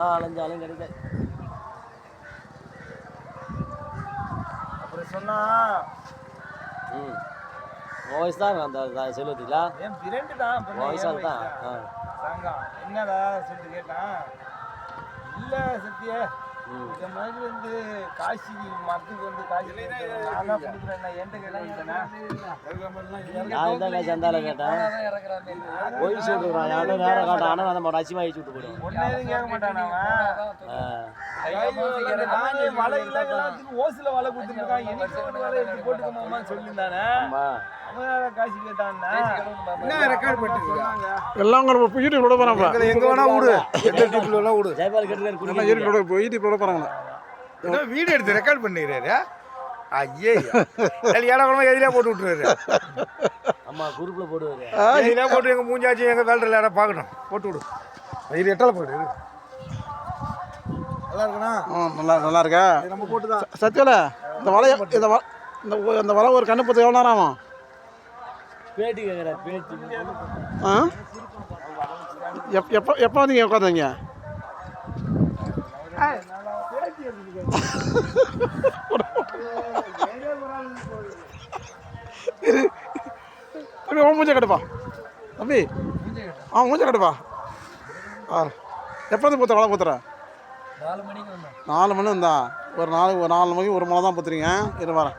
அலைஞ்சாலும் கிடைக்காது. அப்புறம் சொன்னா வயசு தான் அந்த செல்வத்துக்குல என் பிரண்டு தான் வயசால் தான் சாங்கம் என்னடா சொல்லிட்டு கேட்டான் இல்லை சத்திய இந்த மாதிரி வந்து காசி மரத்துக்கு வந்து காசி நான் தான் கொடுக்குறேன் என்கிட்ட காசு அந்தால கேட்டேன் போய் சொல்லிடுறான் யாரும் நேரம் காட்டான் ஆனால் நம்ம ரசிமா ஆகி விட்டு போயிடுவோம் ஒன்னே கேட்க மாட்டான் அவன் வலை எல்லாத்துக்கும் ஓசில வலை கொடுத்துருக்கான் எனக்கு வலை எடுத்து போட்டுக்கோமா சொல்லியிருந்தானே அவன் காசு கேட்டான்னா ரெக்கார்ட் பண்ணிருக்காங்க எல்லாம் யூடியூப்ல போறாங்க எங்க வேணா விடு யூடியூப்ல விடு ஜெயபால் கேட்டுக்காரு யூடியூப்ல போறாங்க வீடியோ எடுத்து ரெக்கார்ட் பண்ணிக்கிறாரு ஐயே ஏடாக்கூடமா எதிரியா போட்டு விட்டுருவாரு அம்மா குரூப்ல போடுவாரு எதிரியா போட்டு எங்க மூஞ்சாச்சு எங்க வேலை யாரா பார்க்கணும் போட்டு விடு இது எட்டால போயிடு நல்லா இருக்குண்ணா நல்லா இருக்கா நம்ம போட்டுதான் சத்தியோல இந்த வலைய இந்த வலை ஒரு கண்ணு பத்து எவ்வளோ நேரம் ஆகும் பேட்டி கேட்குற பேட்டி எப்போ வந்தீங்க உட்காந்தீங்க தம்பி மூஞ்ச கட்டுப்பா தம்பி மூஞ்ச கட்டுப்பா எப்போ வந்து பூத்த வலை பூத்துற 4 மணிக்கு வந்தேன் 4 மணி வந்தா ஒரு 4 மணிக்கு ஒரு மலை தான் பூத்துறீங்க இரு வரேன்